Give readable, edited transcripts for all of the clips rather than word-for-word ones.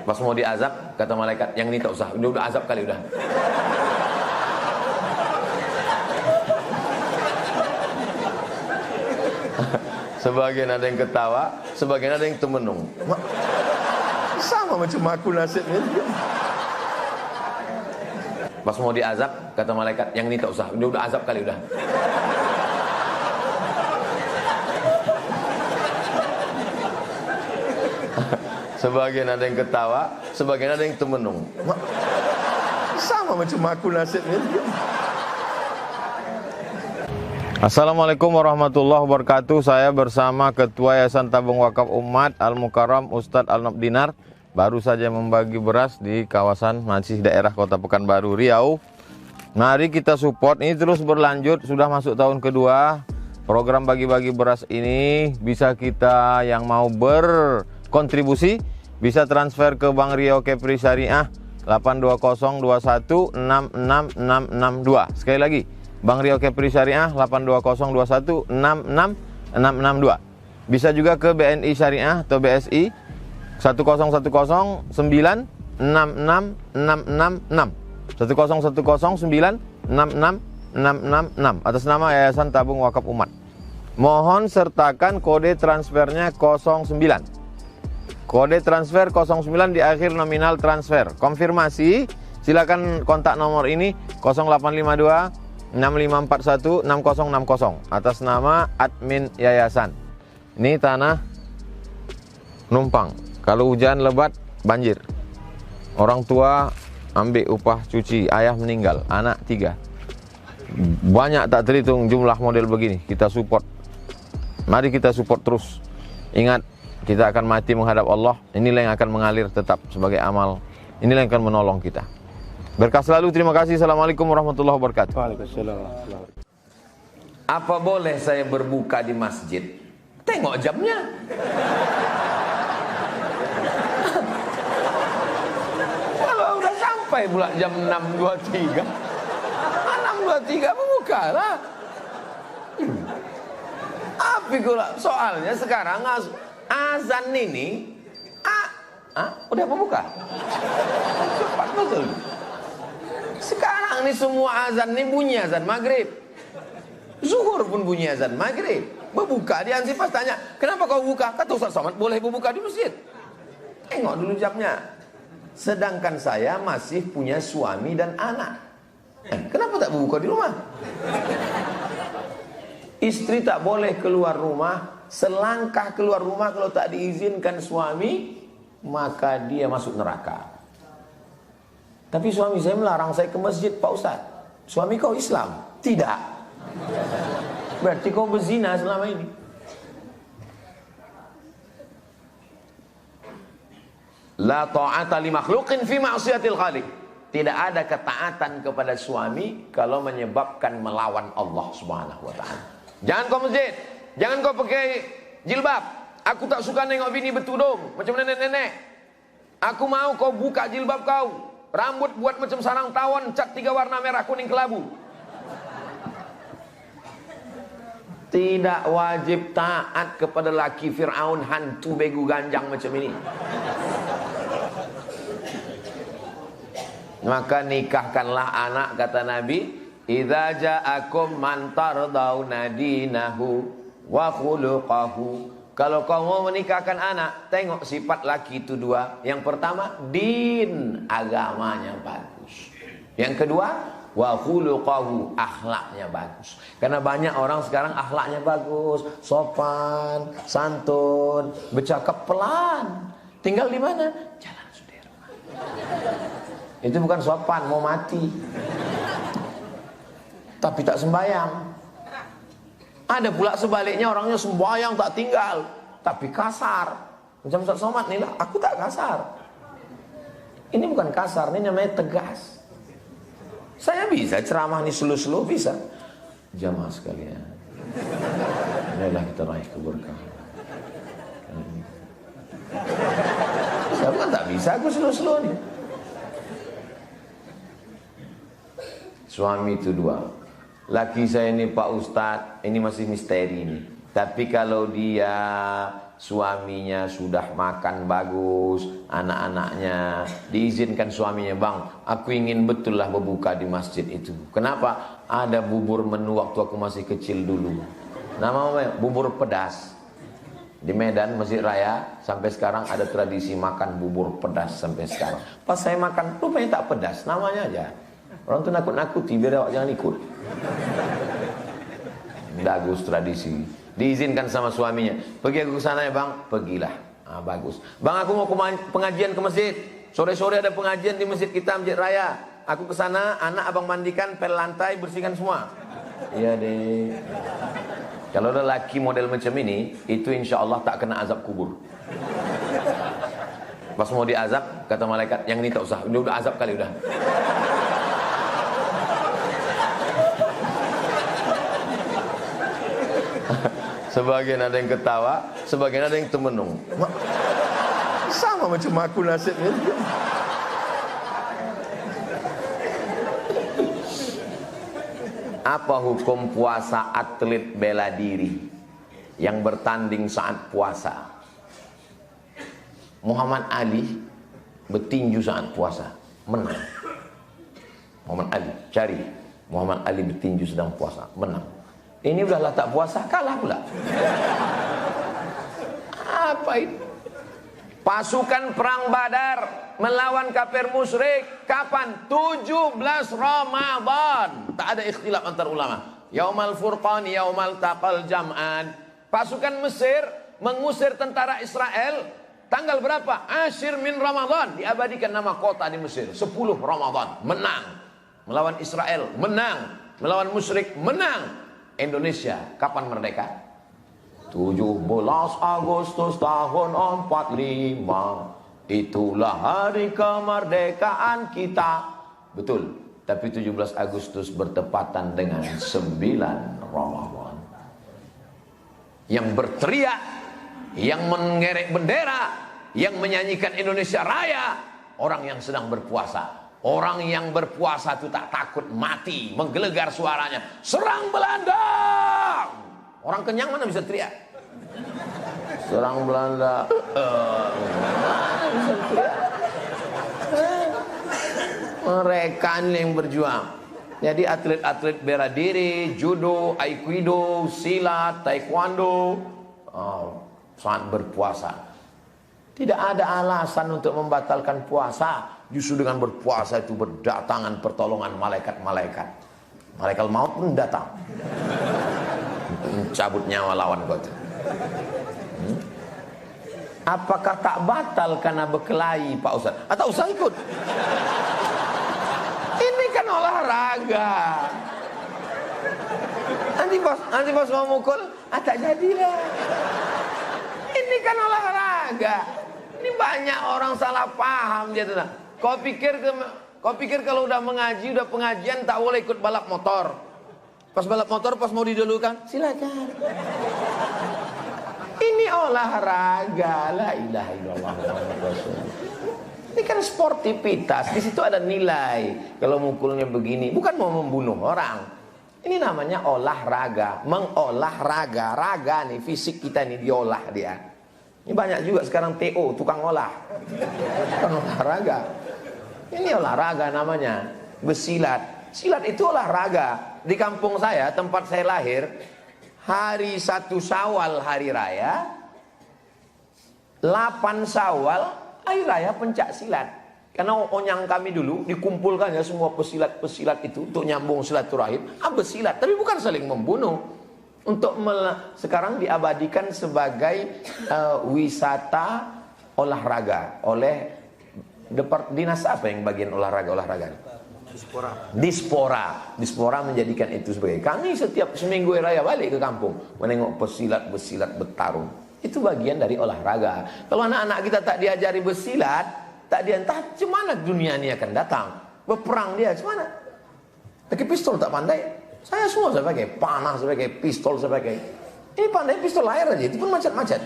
Pas mau diazab, kata malaikat, yang ini tak usah, udah azab kali udah. Sebagian ada yang ketawa, sebagian ada yang temenung. Sama macam aku nasibnya. Pas mau diazab, kata malaikat, yang ini tak usah, udah azab kali udah. Sebagian ada yang ketawa, sebagian ada yang temenung. Sama macam aku nasibnya. Assalamualaikum warahmatullahi wabarakatuh. Saya bersama Ketua Yayasan Tabung Wakaf Umat Al-Mukarram Ustadz Al-Nabdinar. Baru saja membagi beras di kawasan masih daerah Kota Pekanbaru, Riau. Mari kita support, ini terus berlanjut, sudah masuk tahun kedua. Program bagi-bagi beras ini bisa kita yang mau berkontribusi bisa transfer ke Bank Riau Kepri Syariah 82021666662. Sekali lagi, Bank Riau Kepri Syariah 82021666662. Bisa juga ke BNI Syariah atau BSI 10109666666. 10109666666 atas nama Yayasan Tabung Wakaf Umat. Mohon sertakan kode transfernya 09. Kode transfer 09 di akhir nominal transfer. Konfirmasi, silakan kontak nomor ini 0852 6541 6060 atas nama admin yayasan. Ini tanah numpang. Kalau hujan lebat banjir. Orang tua ambil upah cuci, ayah meninggal, anak 3. Banyak tak terhitung jumlah model begini. Kita support. Mari kita support terus. Ingat, kita akan mati menghadap Allah. Inilah yang akan mengalir tetap sebagai amal. Inilah yang akan menolong kita. Berkah selalu, terima kasih. Assalamualaikum warahmatullahi wabarakatuh. Waalaikumsalam. Apa boleh saya berbuka di masjid? Tengok jamnya. Kalau udah sampai pula jam 6.23, 6.23 membukalah. Tapi soalnya sekarang azan ini udah membuka. Cepat betul. Sekarang ini semua azan ini bunyi azan maghrib. Zuhur pun bunyi azan maghrib. Berbuka di Ansifas tanya, kenapa kau buka? Kata Ustaz Somad, boleh berbuka di masjid. Tengok dulu jamnya. Sedangkan saya masih punya suami dan anak. Kenapa tak berbuka di rumah? Istri tak boleh keluar rumah. Selangkah keluar rumah kalau tak diizinkan suami, maka dia masuk neraka. Tapi suami saya melarang saya ke masjid, Pak Ustaz. Suami kau Islam? Tidak. Berarti kau berzina selama ini. La ta'ata li makhluqin fi ma'siyatil khaliq. Tidak ada ketaatan kepada suami kalau menyebabkan melawan Allah Subhanahu wa taala. Jangan kau masjid, jangan kau pakai jilbab. Aku tak suka nengok bini bertudung macam nenek-nenek. Aku mau kau buka jilbab kau. Rambut buat macam sarang tawon, cat 3 warna merah, kuning, kelabu. Tidak wajib taat kepada laki Fir'aun, hantu begu ganjang macam ini. Maka nikahkanlah anak, kata Nabi, idza ja'akum man tardawna dinahu wa khuluquhu. Kalau kau mau menikahkan anak, tengok sifat laki itu 2. Yang pertama, din, agamanya bagus. Yang kedua, wa khuluquhu, akhlaknya bagus. Karena banyak orang sekarang akhlaknya bagus, sopan, santun, bercakap pelan. Tinggal di mana? Jalan Sudirman. Itu bukan sopan, mau mati. Tapi tak sembahyang. Ada pula sebaliknya, orangnya sembahyang tak tinggal, tapi kasar. Macam Ustaz Somad nih lah, aku tak kasar. Ini bukan kasar, ini namanya tegas. Saya bisa ceramah nih slow-slow, bisa. Jamaah sekalian, marilah kita raih keberkahan. Saya bukan tak bisa, aku slow-slow nih. Suami itu 2. Laki saya ini Pak Ustadz, ini masih misteri ini. Tapi kalau dia suaminya sudah makan bagus, anak-anaknya diizinkan suaminya, bang, aku ingin betul lah berbuka di masjid itu. Kenapa? Ada bubur menu waktu aku masih kecil dulu. Nama bubur pedas. Di Medan, Masjid Raya, sampai sekarang ada tradisi makan bubur pedas sampai sekarang. Pas saya makan, rupanya tak pedas, namanya aja. Orang tuh nakut-nakuti biar awak jangan ikut. Bagus tradisi. Diizinkan sama suaminya. Pergi aku ke sana ya bang, pergilah. Bagus. Bang, aku mau pengajian ke masjid. Sore-sore ada pengajian di masjid kita, Masjid Raya. Aku ke sana, anak abang mandikan, pel lantai, bersihkan semua. Iya deh. Kalau ada laki model macam ini, itu insya Allah tak kena azab kubur. Pas mau diazab, kata malaikat, yang ini tak usah, udah azab kali udah. Sebagian ada yang ketawa, sebagian ada yang temenung. Sama macam aku nasibnya. Apa hukum puasa atlet bela diri yang bertanding saat puasa? Muhammad Ali bertinju saat puasa, menang. Muhammad Ali, cari Muhammad Ali bertinju sedang puasa, menang. Ini udahlah tak puasa, kalah pula. Apa itu? Pasukan perang Badar melawan kafir musyrik kapan? 17 Ramadan. Tak ada ikhtilaf antar ulama. Yaumal Furqan, yaumal taqal jam'an. Pasukan Mesir mengusir tentara Israel tanggal berapa? Asyir min Ramadan. Diabadikan nama kota di Mesir. 10 Ramadan. Menang. Melawan Israel. Menang. Melawan musyrik. Menang. Indonesia kapan merdeka? 17 Agustus tahun 45. Itulah hari kemerdekaan kita. Betul. Tapi 17 Agustus bertepatan dengan 9 Ramadan. Yang berteriak, yang mengerek bendera, yang menyanyikan Indonesia Raya, orang yang sedang berpuasa. Orang yang berpuasa itu tak takut mati, menggelegar suaranya, serang Belanda. Orang kenyang mana bisa teriak? Serang Belanda. Bisa teriak. Mereka ini yang berjuang. Jadi atlet-atlet bela diri, judo, aikido, silat, taekwondo, saat berpuasa. Tidak ada alasan untuk membatalkan puasa. Justru dengan berpuasa itu berdatangan pertolongan malaikat-malaikat. Malaikat maut pun datang. Mencabut nyawa lawan kau. Apakah tak batal karena berkelahi Pak Ustaz? Atau Ustaz ikut? Ini kan olahraga. Nanti pas mau mukul, tak jadilah. Ini kan olahraga. Ini banyak orang salah paham dia tuh. Kau pikir kalau udah mengaji, udah pengajian tak boleh ikut balap motor. Pas balap motor, pas mau didulukan, silakan. Ini olahraga, la ilaha illallah Muhammadur Rasulullah. Ini kan sportivitas, di situ ada nilai. Kalau mukulnya begini, bukan mau membunuh orang. Ini namanya olahraga, mengolahraga, raga nih, fisik kita nih diolah dia. Ini banyak juga sekarang TO, tukang olah. Tukang olahraga. Ini olahraga namanya, bersilat. Silat itu olahraga. Di kampung saya, tempat saya lahir, hari 1 Syawal hari raya, 8 Syawal hari raya pencak silat. Karena onyang kami dulu dikumpulkan ya semua pesilat-pesilat itu untuk nyambung silaturahim, bersilat, tapi bukan saling membunuh. Sekarang diabadikan sebagai wisata olahraga oleh dinas apa yang bagian olahraga? Dispora menjadikan itu sebagai. Kami setiap seminggu raya balik ke kampung menengok pesilat bertarung. Itu bagian dari olahraga. Kalau anak-anak kita tak diajari bersilat, tak diantah, cemana dunia ini akan datang? Berperang dia cemana? Pakai pistol tak pandai. Saya semua saya pakai, panah saya pakai, pistol saya pakai. Ini pandai pistol air aja, itu pun macet-macet.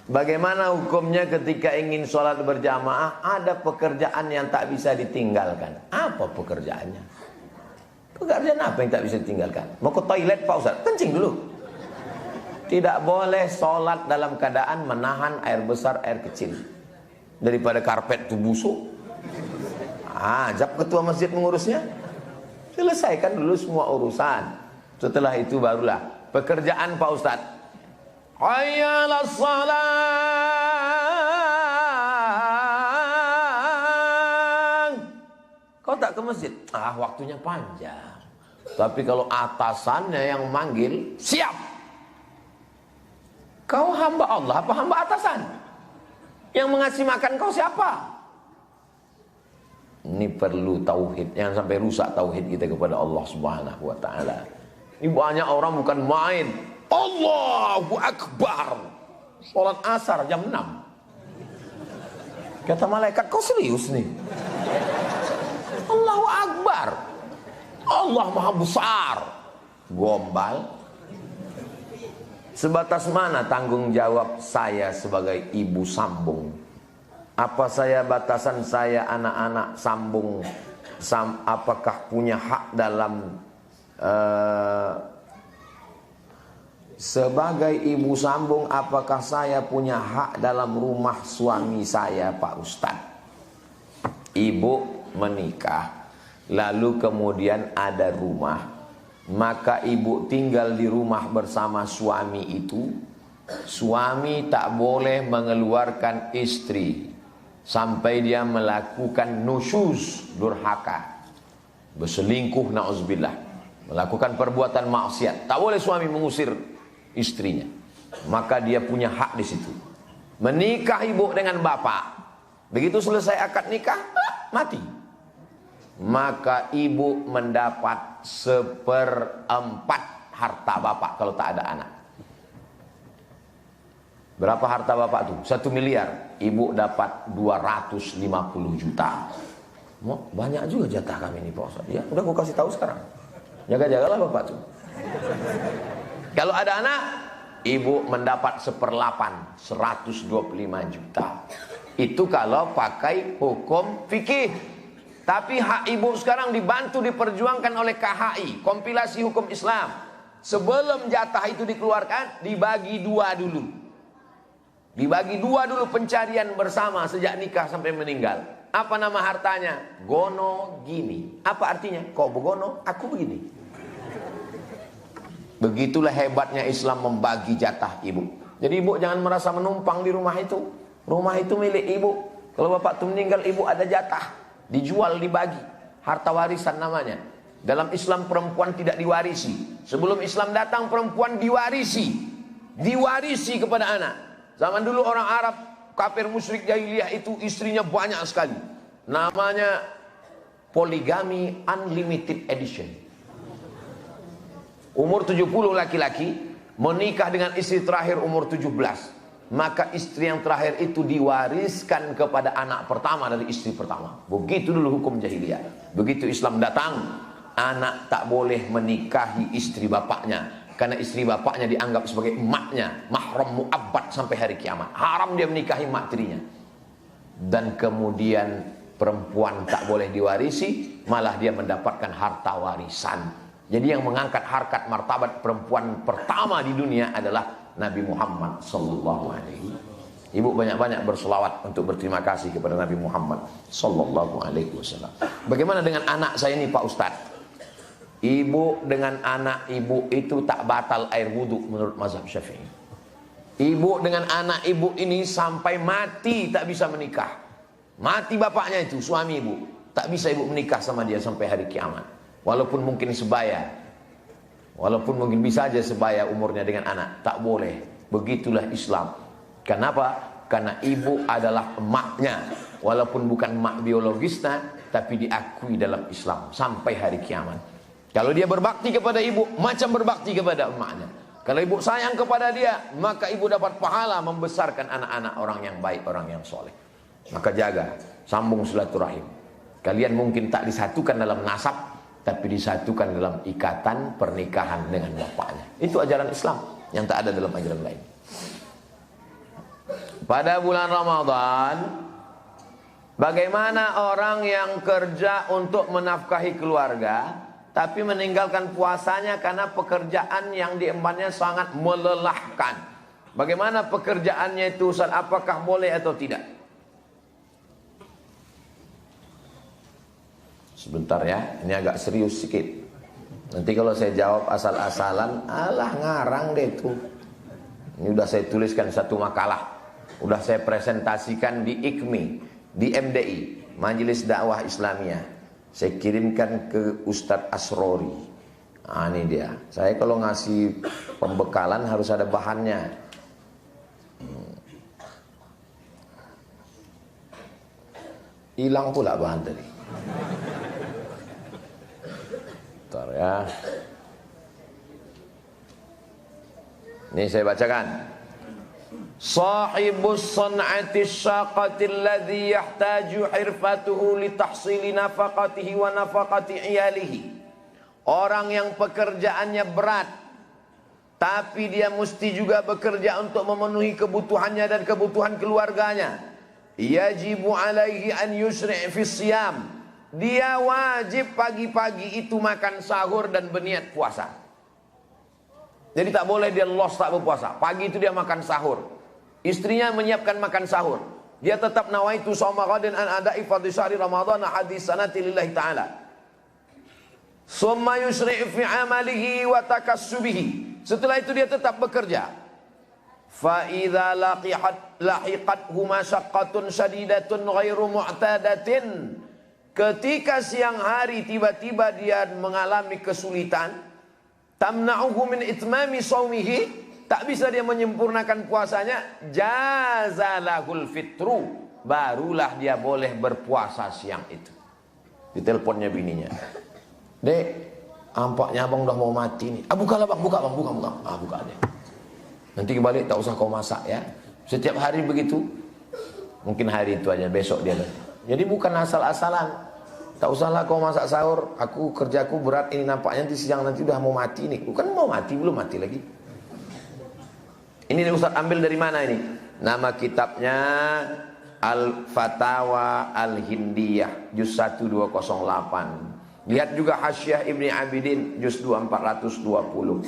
Bagaimana hukumnya ketika ingin sholat berjamaah, ada pekerjaan yang tak bisa ditinggalkan? Apa pekerjaannya? Pekerjaan apa yang tak bisa ditinggalkan? Mau ke toilet Pak Ustaz? Kencing dulu. Tidak boleh sholat dalam keadaan menahan air besar, air kecil. Daripada karpet itu busuk, ajak ketua masjid mengurusnya. Selesaikan dulu semua urusan. Setelah itu barulah pekerjaan Pak Ustadz. Hayya 'alas shalah. Kau tak ke masjid? Waktunya panjang. Tapi kalau atasannya yang manggil, siap. Kau hamba Allah apa hamba atasan? Yang mengasih makan kau siapa? Ini perlu tauhid. Jangan sampai rusak tauhid kita kepada Allah Subhanahu wa taala. Ini banyak orang bukan main. Allahu Akbar. Salat asar jam 6. Kata malaikat, kau serius nih? Allahu Akbar. Allah Maha Besar. Gombal. Sebatas mana tanggung jawab saya sebagai ibu sambung? Apa batasan saya anak-anak sambung? Apakah punya hak dalam sebagai ibu sambung? Apakah saya punya hak dalam rumah suami saya, Pak Ustadz? Ibu menikah, lalu kemudian ada rumah. Maka ibu tinggal di rumah bersama suami itu. Suami tak boleh mengeluarkan istri sampai dia melakukan nusyuz, durhaka, berselingkuh, na'udzubillah, melakukan perbuatan maksiat. Tak boleh suami mengusir istrinya. Maka dia punya hak di situ. Menikah ibu dengan bapak. Begitu selesai akad nikah, mati. Maka ibu mendapat 1/4 harta bapak kalau tak ada anak. Berapa harta bapak tuh? 1 miliar. Ibu dapat 250 juta. Banyak juga jatah kami ini Pak Ustaz. Ya, udah aku kasih tahu sekarang. Jaga-jagalah bapak tuh. Kalau ada anak, ibu mendapat 1/8, 125 juta. Itu kalau pakai hukum fikih. Tapi hak ibu sekarang dibantu diperjuangkan oleh KHI, kompilasi hukum Islam. Sebelum jatah itu dikeluarkan, dibagi 2 dulu. Dibagi 2 dulu pencarian bersama sejak nikah sampai meninggal. Apa nama hartanya? Gono gini. Apa artinya? Kau begono, aku begini. Begitulah hebatnya Islam membagi jatah ibu. Jadi ibu jangan merasa menumpang di rumah itu. Rumah itu milik ibu. Kalau bapak itu meninggal, ibu ada jatah. Dijual, dibagi. Harta warisan namanya. Dalam Islam perempuan tidak diwarisi. Sebelum Islam datang perempuan diwarisi. Diwarisi kepada anak. Zaman dulu orang Arab, kafir musyrik jahiliyah itu istrinya banyak sekali. Namanya poligami unlimited edition. Umur 70 laki-laki menikah dengan istri terakhir umur 17. Maka istri yang terakhir itu diwariskan kepada anak pertama dari istri pertama. Begitu dulu hukum jahiliyah. Begitu Islam datang, anak tak boleh menikahi istri bapaknya. Karena istri bapaknya dianggap sebagai emaknya, mahram mu'abbad sampai hari kiamat. Haram dia menikahi emak tirinya. Dan kemudian perempuan tak boleh diwarisi, malah dia mendapatkan harta warisan. Jadi yang mengangkat harkat martabat perempuan pertama di dunia adalah Nabi Muhammad sallallahu alaihi. Ibu banyak-banyak berselawat untuk berterima kasih kepada Nabi Muhammad sallallahu alaihi wasallam. Bagaimana dengan anak saya ini Pak Ustadz? Ibu dengan anak ibu itu tak batal air wudhu menurut mazhab Syafi'i. Ibu dengan anak ibu ini sampai mati tak bisa menikah. Mati bapaknya itu, suami ibu. Tak bisa ibu menikah sama dia sampai hari kiamat. Walaupun mungkin sebaya. Walaupun mungkin bisa aja sebaya umurnya dengan anak. Tak boleh. Begitulah Islam. Kenapa? Karena ibu adalah emaknya. Walaupun bukan emak biologisnya, tapi diakui dalam Islam sampai hari kiamat. Kalau dia berbakti kepada ibu, macam berbakti kepada emaknya. Kalau ibu sayang kepada dia, maka ibu dapat pahala membesarkan anak-anak orang yang baik, orang yang soleh. Maka jaga, sambung silaturahim. Kalian mungkin tak disatukan dalam nasab, tapi disatukan dalam ikatan pernikahan dengan bapaknya. Itu ajaran Islam yang tak ada dalam ajaran lain. Pada bulan Ramadan, bagaimana orang yang kerja untuk menafkahi keluarga, tapi meninggalkan puasanya karena pekerjaan yang diembannya sangat melelahkan. Bagaimana pekerjaannya itu Ustaz? Apakah boleh atau tidak? Sebentar ya, ini agak serius sedikit. Nanti kalau saya jawab asal-asalan, alah ngarang deh itu. Ini udah saya tuliskan satu makalah, udah saya presentasikan di IKMI, di MDI, Majelis Dakwah Islamiyah. Saya kirimkan ke Ustadz Asrori. Nah, ini dia. Saya kalau ngasih pembekalan harus ada bahannya. Hilang pula bahan tadi. Bentar ya. Ini saya bacakan. Sahibus san'ati syaqati alladhi yahtaju hirfatuhu li tahsili nafaqatihi wa nafaqati iyalihi. Orang yang pekerjaannya berat, tapi dia mesti juga bekerja untuk memenuhi kebutuhannya dan kebutuhan keluarganya. Yajibu alaihi an yusri' fi siyam. Dia wajib pagi-pagi itu makan sahur dan berniat puasa. Jadi tak boleh dia los tak berpuasa. Pagi itu dia makan sahur. Istrinya menyiapkan makan sahur. Dia tetap nawaitu shauma ghadin an ada'i fardhi syahri ramadhan hadis sanati lillahi ta'ala. Summa yusri' fi amalihi wa takassubihi. Setelah itu dia tetap bekerja. Fa idza lahiqathu masyaqqatun shadidatun ghairu mu'tadatin. Ketika siang hari tiba-tiba dia mengalami kesulitan, tamna'uhu min itmami shaumihi, tak bisa dia menyempurnakan puasanya, jazalahul fitru, barulah dia boleh berpuasa siang itu. Diteleponnya bininya, "Dek, ampaknya abang udah mau mati nih." "Ah, bukalah bang, buka bang, buka. Ah, buka deh. Nanti kembali tak usah kau masak ya." Setiap hari begitu. Mungkin hari itu aja, besok dia ganti. Jadi bukan asal-asalan. Tak usahlah kau masak sahur, aku kerjaku berat ini nampaknya nanti siang nanti udah mau mati nih. Bukan mau mati, belum mati lagi. Ini Ustaz ambil dari mana ini? Nama kitabnya Al-Fatawa Al-Hindiyah juz 1 208. Lihat juga Hasyiah Ibni Abidin juz 2 420.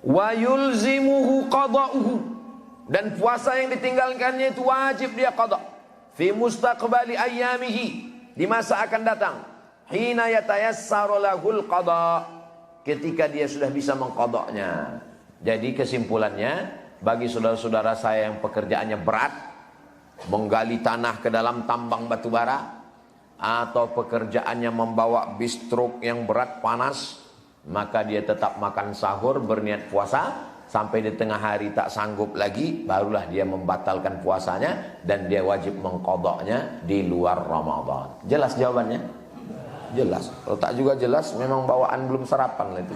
Wa yulzimuhu qada'uhu, dan puasa yang ditinggalkannya itu wajib dia qada' fi mustaqbali ayyamihi, di masa akan datang, hina yatayassaru lahul qada', ketika dia sudah bisa mengqada'nya. Jadi kesimpulannya, bagi saudara-saudara saya yang pekerjaannya berat, menggali tanah ke dalam tambang batu bara, atau pekerjaannya membawa bis truk yang berat panas, maka dia tetap makan sahur, berniat puasa. Sampai di tengah hari tak sanggup lagi, barulah dia membatalkan puasanya, dan dia wajib mengqada'nya di luar Ramadan. Jelas jawabannya? Jelas. Kalau tak juga jelas, memang bawaan belum sarapan lah itu.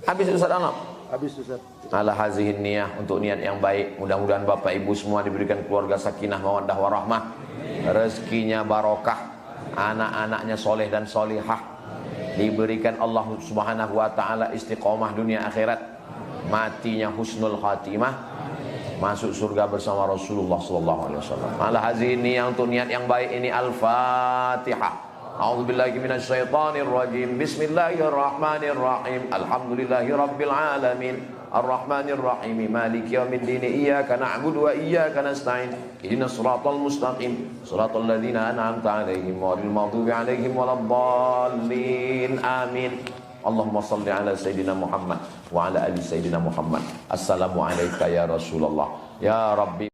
Habis Ustaz Anam? Habis Ustaz. Ala hazihin niyah, untuk niat yang baik. Mudah-mudahan Bapak Ibu semua diberikan keluarga sakinah mawaddah warahmah, rezekinya barokah, anak-anaknya soleh dan solihah, diberikan Allah Subhanahu wa taala istiqomah dunia akhirat, matinya husnul khatimah, masuk surga bersama Rasulullah sallallahu alaihi wasallam. Ala hazini, yang untuk niat yang baik ini Al-Fatihah. A'udzubillahi minasyaitonir rajim. Bismillahirrahmanirrahim. Alhamdulillahirabbil alamin. Ar-Rahmanir Rahim. Maliki yaumiddin. Iyyaka na'budu wa iyyaka nasta'in. Ihdinas siratal mustaqim. Siratal ladzina an'amta 'alaihim ghairil maghdubi 'alaihim waladdallin. Amin. Allahumma salli ala Sayyidina Muhammad wa ala ali Sayyidina Muhammad. Assalamu alayka ya Rasulullah. Ya Rabbi.